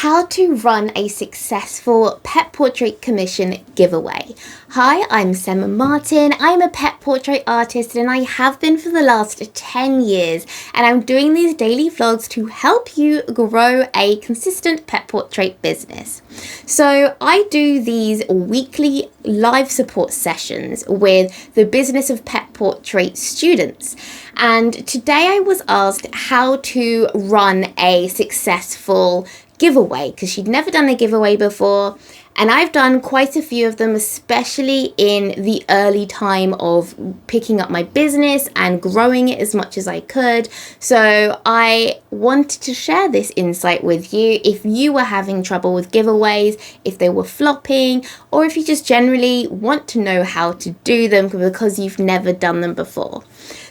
How to run a successful pet portrait commission giveaway. Hi, I'm Sema Martin. I'm a pet portrait artist and I have been for the last 10 years, and I'm doing these daily vlogs to help you grow a consistent pet portrait business. So I do these weekly live support sessions with the Business of Pet Portrait students. And today I was asked how to run a successful giveaway because she'd never done a giveaway before, and I've done quite a few of them, especially in the early time of picking up my business and growing it as much as I could. So I wanted to share this insight with you if you were having trouble with giveaways, if they were flopping, or if you just generally want to know how to do them because you've never done them before.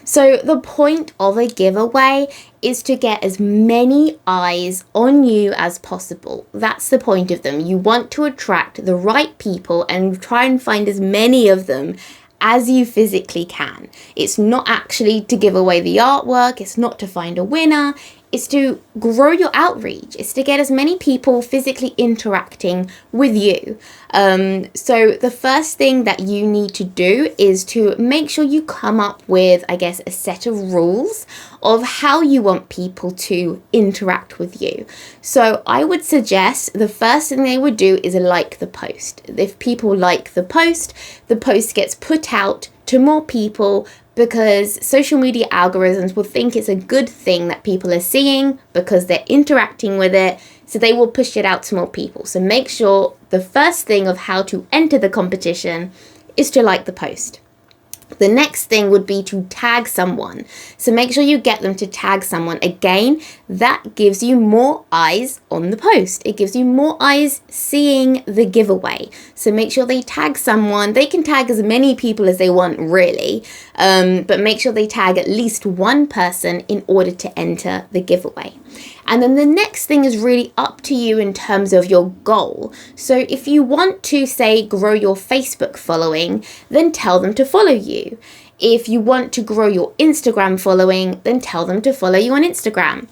So the point of a giveaway is to get as many eyes on you as possible. That's the point of them. You want to attract the right people and try and find as many of them as you physically can. It's not actually to give away the artwork. It's not to find a winner. It's to grow your outreach. It's to get as many people physically interacting with you. So the first thing that you need to do is to make sure you come up with, I guess, a set of rules of how you want people to interact with you. So I would suggest the first thing they would do is like the post. If people like the post gets put out to more people, because social media algorithms will think it's a good thing that people are seeing because they're interacting with it, so they will push it out to more people. So make sure the first thing of how to enter the competition is to like the post. The next thing would be to tag someone. So make sure you get them to tag someone. Again, that gives you more eyes on the post. It gives you more eyes seeing the giveaway. So make sure they tag someone. They can tag as many people as they want, really. But make sure they tag at least one person in order to enter the giveaway. And then the next thing is really up to you in terms of your goal. So if you want to, say, grow your Facebook following, then tell them to follow you. If you want to grow your Instagram following, then tell them to follow you on Instagram.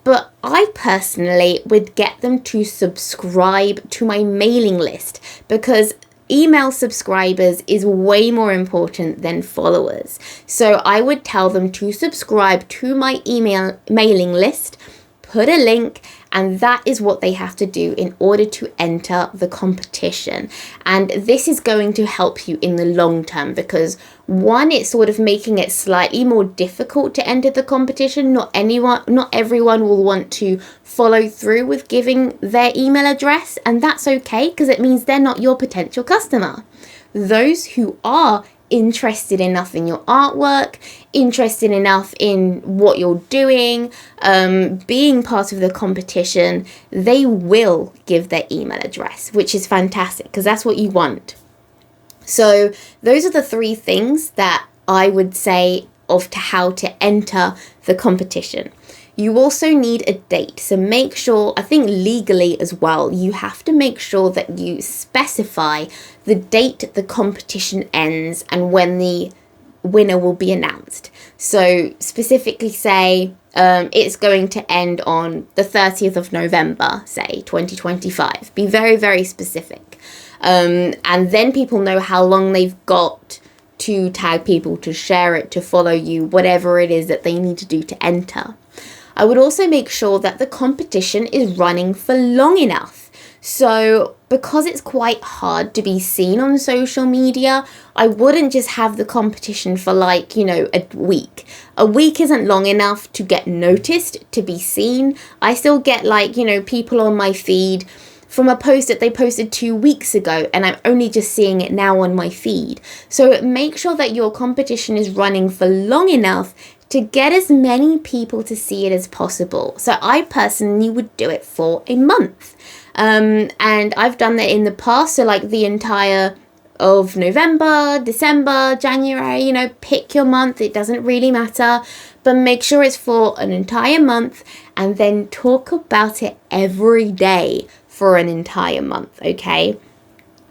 But I personally would get them to subscribe to my mailing list, because email subscribers is way more important than followers. So I would tell them to subscribe to my email mailing list, put a link, and that is what they have to do in order to enter the competition. And this is going to help you in the long term because, one, it's sort of making it slightly more difficult to enter the competition. Not everyone will want to follow through with giving their email address, and that's okay because it means they're not your potential customer. Those who are interested enough in your artwork, interested enough in what you're doing, being part of the competition, they will give their email address, which is fantastic because that's what you want. So those are the three things that I would say of to how to enter the competition. You also need a date. So make sure, I think legally as well, you have to make sure that you specify the date the competition ends and when the winner will be announced. So specifically say it's going to end on the 30th of November, say 2025. Be very, very specific. And then people know how long they've got to tag people, to share it, to follow you, whatever it is that they need to do to enter. I would also make sure that the competition is running for long enough. So because it's quite hard to be seen on social media, I wouldn't just have the competition for a week. A week isn't long enough to get noticed, to be seen. I still get people on my feed from a post that they posted 2 weeks ago, and I'm only just seeing it now on my feed. So make sure that your competition is running for long enough to get as many people to see it as possible. So I personally would do it for a month. And I've done that in the past. So the entire of November, December, January, pick your month. It doesn't really matter. But make sure it's for an entire month and then talk about it every day for an entire month, okay?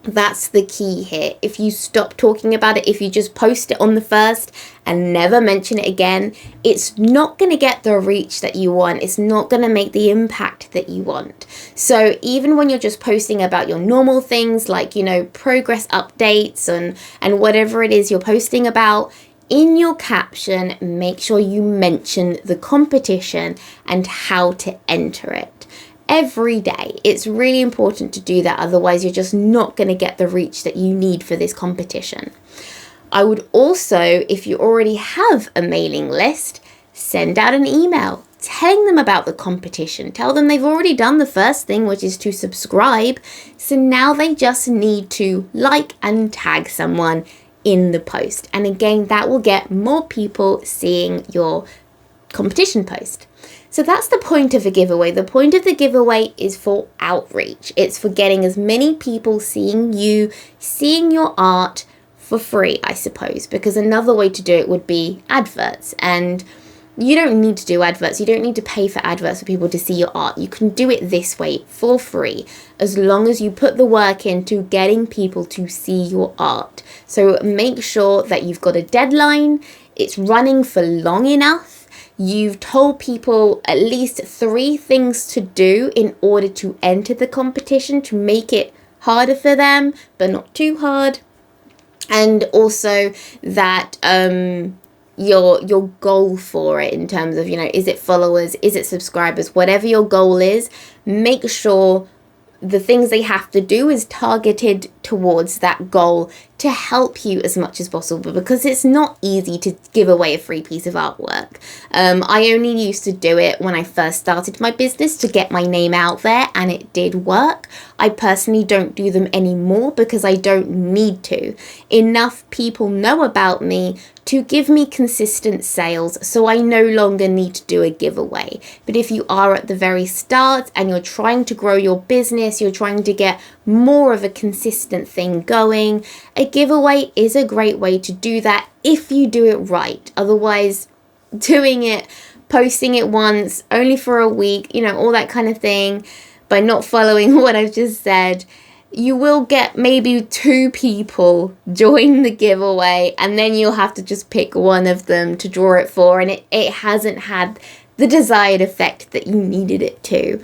That's the key here. If you stop talking about it, if you just post it on the first and never mention it again, it's not going to get the reach that you want. It's not going to make the impact that you want. So even when you're just posting about your normal things like, progress updates and whatever it is you're posting about, in your caption, make sure you mention the competition and how to enter it. Every day. It's really important to do that, otherwise you're just not going to get the reach that you need for this competition. I would also, if you already have a mailing list, send out an email telling them about the competition. Tell them they've already done the first thing, which is to subscribe, so now they just need to like and tag someone in the post. And again, that will get more people seeing your competition post. So that's the point of a giveaway. The point of the giveaway is for outreach. It's for getting as many people seeing you, seeing your art for free, I suppose, because another way to do it would be adverts. And you don't need to do adverts. You don't need to pay for adverts for people to see your art. You can do it this way for free, as long as you put the work into getting people to see your art. So make sure that you've got a deadline. It's running for long enough. You've told people at least 3 things to do in order to enter the competition, to make it harder for them, but not too hard. And also that your goal for it, in terms of, is it followers, is it subscribers, whatever your goal is, make sure the things they have to do is targeted towards that goal to help you as much as possible, because it's not easy to give away a free piece of artwork. I only used to do it when I first started my business to get my name out there, and it did work. I personally don't do them anymore because I don't need to. Enough people know about me to give me consistent sales, so I no longer need to do a giveaway. But if you are at the very start and you're trying to grow your business, you're trying to get more of a consistent thing going, a giveaway is a great way to do that if you do it right. Otherwise, posting it once, only for a week, all that kind of thing, by not following what I've just said, you will get maybe 2 people join the giveaway, and then you'll have to just pick one of them to draw it for, and it hasn't had the desired effect that you needed it to.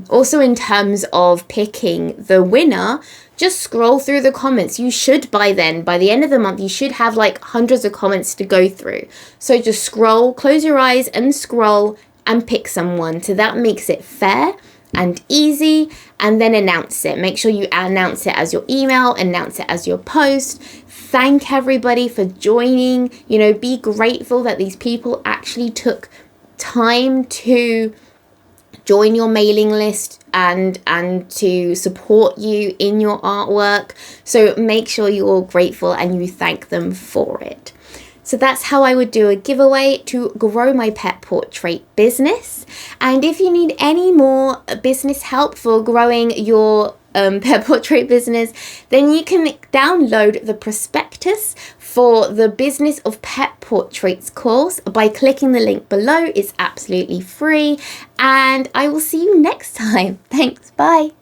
Also, in terms of picking the winner, just scroll through the comments. You should, by the end of the month, you should have like hundreds of comments to go through. So just scroll, close your eyes and scroll and pick someone. So that makes it fair and easy, and then announce it. Make sure you announce it as your email, announce it as your post. Thank everybody for joining. Be grateful that these people actually took time to join your mailing list and to support you in your artwork. So make sure you're all grateful and you thank them for it. So that's how I would do a giveaway to grow my pet portrait business. And if you need any more business help for growing your pet portrait business, then you can download the prospectus for the Business of Pet Portraits course by clicking the link below. It's absolutely free, and I will see you next time. Thanks, bye.